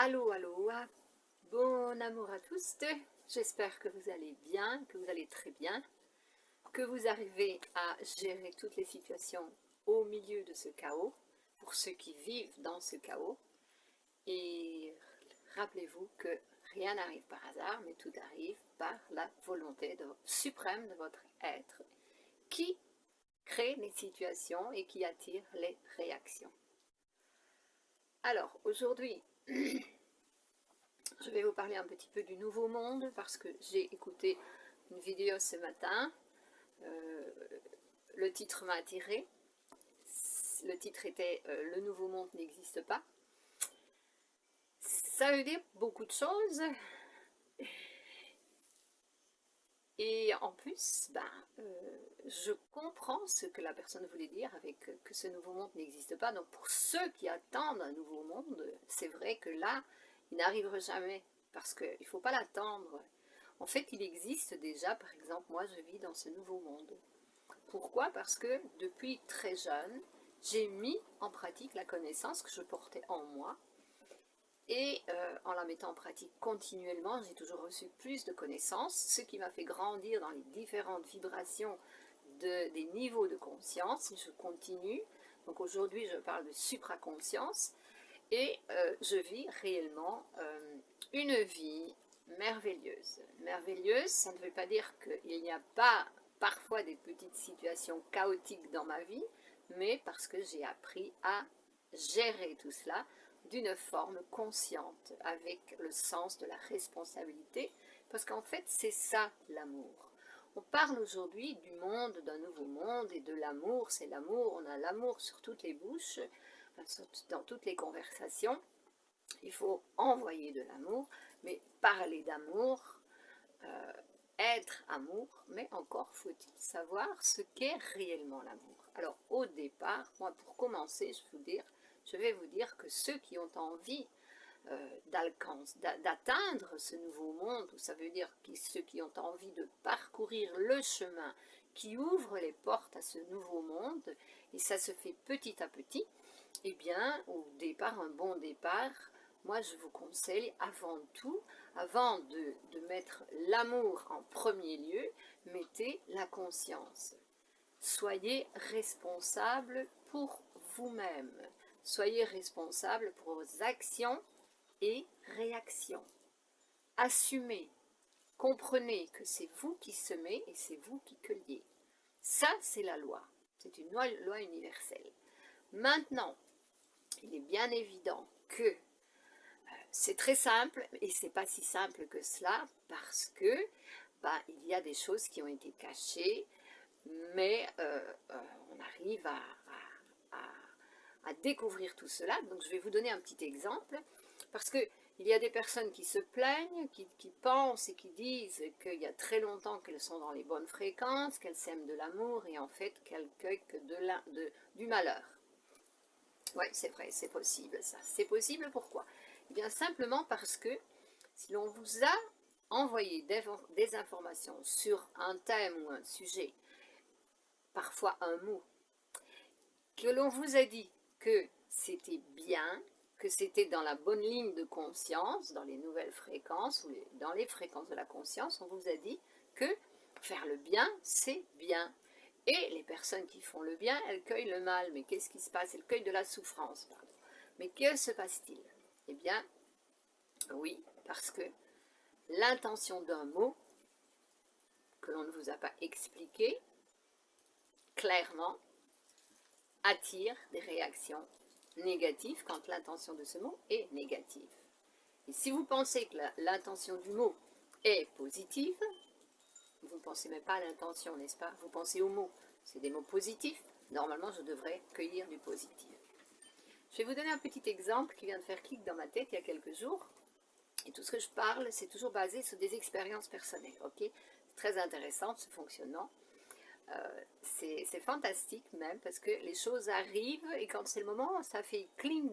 Allô, allô, bon amour à tous, j'espère que vous allez bien, que vous allez très bien, que vous arrivez à gérer toutes les situations au milieu de ce chaos, pour ceux qui vivent dans ce chaos. Et rappelez-vous que rien n'arrive par hasard, mais tout arrive par la volonté suprême de votre être, qui crée les situations et qui attire les réactions. Alors, aujourd'hui, je vais vous parler un petit peu du Nouveau Monde parce que j'ai écouté une vidéo ce matin. Le titre m'a attiré. Le titre était Le Nouveau Monde n'existe pas. Ça veut dire beaucoup de choses. Et en plus, je comprends ce que la personne voulait dire avec que ce nouveau monde n'existe pas. Donc pour ceux qui attendent un nouveau monde, c'est vrai que là, il n'arrivera jamais parce qu'il ne faut pas l'attendre. En fait, il existe déjà, par exemple, moi je vis dans ce nouveau monde. Pourquoi? Parce que depuis très jeune, j'ai mis en pratique la connaissance que je portais en moi. Et en la mettant en pratique continuellement, j'ai toujours reçu plus de connaissances, ce qui m'a fait grandir dans les différentes vibrations des niveaux de conscience. Et je continue. Donc aujourd'hui, je parle de supraconscience. Et je vis réellement une vie merveilleuse. Merveilleuse, ça ne veut pas dire qu'il n'y a pas parfois des petites situations chaotiques dans ma vie, mais parce que j'ai appris à gérer tout cela d'une forme consciente, avec le sens de la responsabilité, parce qu'en fait c'est ça l'amour. On parle aujourd'hui du monde, d'un nouveau monde, et de l'amour, c'est l'amour, on a l'amour sur toutes les bouches, dans toutes les conversations. Il faut envoyer de l'amour, mais parler d'amour, être amour, mais encore faut-il savoir ce qu'est réellement l'amour. Alors au départ, moi pour commencer, je vais vous dire que ceux qui ont envie d'atteindre ce nouveau monde, ça veut dire ceux qui ont envie de parcourir le chemin qui ouvre les portes à ce nouveau monde, et ça se fait petit à petit, eh bien au départ, un bon départ, moi je vous conseille avant tout, avant de mettre l'amour en premier lieu, mettez la conscience. Soyez responsable pour vous-même. Soyez responsable pour vos actions et réactions. Assumez, comprenez que c'est vous qui semez et c'est vous qui cueillez. Ça, c'est la loi. C'est une loi universelle. Maintenant, il est bien évident que c'est très simple, et c'est pas si simple que cela, parce que il y a des choses qui ont été cachées, mais on arrive à découvrir tout cela. Donc je vais vous donner un petit exemple, parce que il y a des personnes qui se plaignent, qui pensent et qui disent qu'il y a très longtemps qu'elles sont dans les bonnes fréquences, qu'elles sèment de l'amour, et en fait qu'elles cueillent que du malheur. Oui, c'est vrai, c'est possible ça. C'est possible pourquoi? Eh bien simplement parce que si l'on vous a envoyé des informations sur un thème ou un sujet, parfois un mot, que l'on vous a dit que c'était bien, que c'était dans la bonne ligne de conscience, dans les nouvelles fréquences, ou dans les fréquences de la conscience, on vous a dit que faire le bien, c'est bien. Et les personnes qui font le bien, elles cueillent le mal. Mais qu'est-ce qui se passe? Elles cueillent de la souffrance, pardon. Mais que se passe-t-il? Eh bien, oui, parce que l'intention d'un mot que l'on ne vous a pas expliqué clairement attire des réactions négatives quand l'intention de ce mot est négative. Et si vous pensez que l'intention du mot est positive, vous ne pensez même pas à l'intention, n'est-ce pas? Vous pensez aux mots. C'est des mots positifs. Normalement, je devrais cueillir du positif. Je vais vous donner un petit exemple qui vient de faire clic dans ma tête il y a quelques jours. Et tout ce que je parle, c'est toujours basé sur des expériences personnelles. Okay, c'est très intéressant ce fonctionnement. C'est fantastique même parce que les choses arrivent et quand c'est le moment, ça fait cling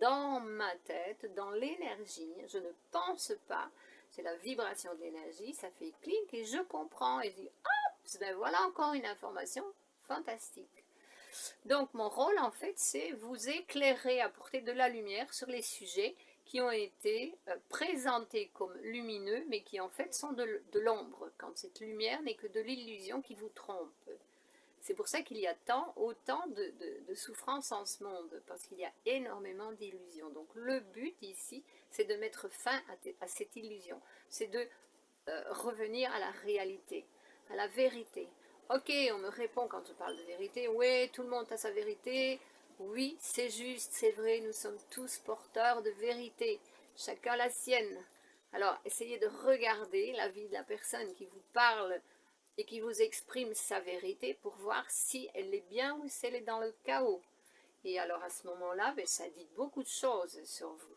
dans ma tête, dans l'énergie. Je ne pense pas, c'est la vibration de l'énergie, ça fait cling et je comprends et je dis hop, ben voilà encore une information fantastique. Donc mon rôle en fait c'est vous éclairer, apporter de la lumière sur les sujets qui ont été présentés comme lumineux, mais qui en fait sont de l'ombre, quand cette lumière n'est que de l'illusion qui vous trompe. C'est pour ça qu'il y a autant de souffrance en ce monde, parce qu'il y a énormément d'illusions. Donc le but ici, c'est de mettre fin à cette illusion, c'est de revenir à la réalité, à la vérité. Ok, on me répond quand je parle de vérité, oui, tout le monde a sa vérité, oui, c'est juste, c'est vrai, nous sommes tous porteurs de vérité, chacun la sienne. Alors, essayez de regarder la vie de la personne qui vous parle et qui vous exprime sa vérité pour voir si elle est bien ou si elle est dans le chaos. Et alors à ce moment-là, ça dit beaucoup de choses sur vous.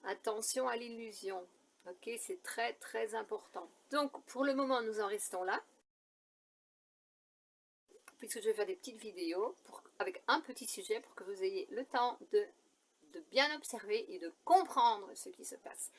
Attention à l'illusion, ok, c'est très très important. Donc pour le moment, nous en restons là, puisque je vais faire des petites vidéos avec un petit sujet pour que vous ayez le temps de bien observer et de comprendre ce qui se passe.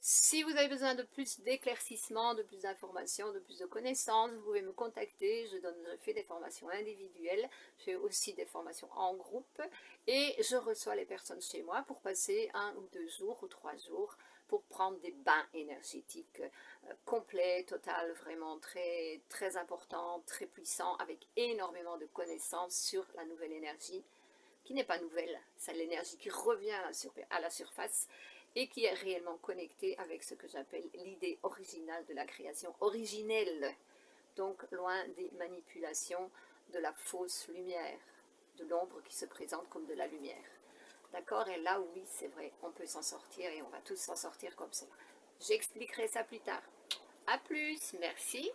Si vous avez besoin de plus d'éclaircissement, de plus d'informations, de plus de connaissances, vous pouvez me contacter. Je fais des formations individuelles, je fais aussi des formations en groupe et je reçois les personnes chez moi pour passer 1 ou 2 jours ou 3 jours pour prendre des bains énergétiques complets, total, vraiment très, très importants, très puissants, avec énormément de connaissances sur la nouvelle énergie, qui n'est pas nouvelle, c'est l'énergie qui revient à la surface et qui est réellement connectée avec ce que j'appelle l'idée originale de la création originelle, donc loin des manipulations de la fausse lumière, de l'ombre qui se présente comme de la lumière. D'accord? Et là, oui, c'est vrai, on peut s'en sortir et on va tous s'en sortir comme ça. J'expliquerai ça plus tard. A plus, merci.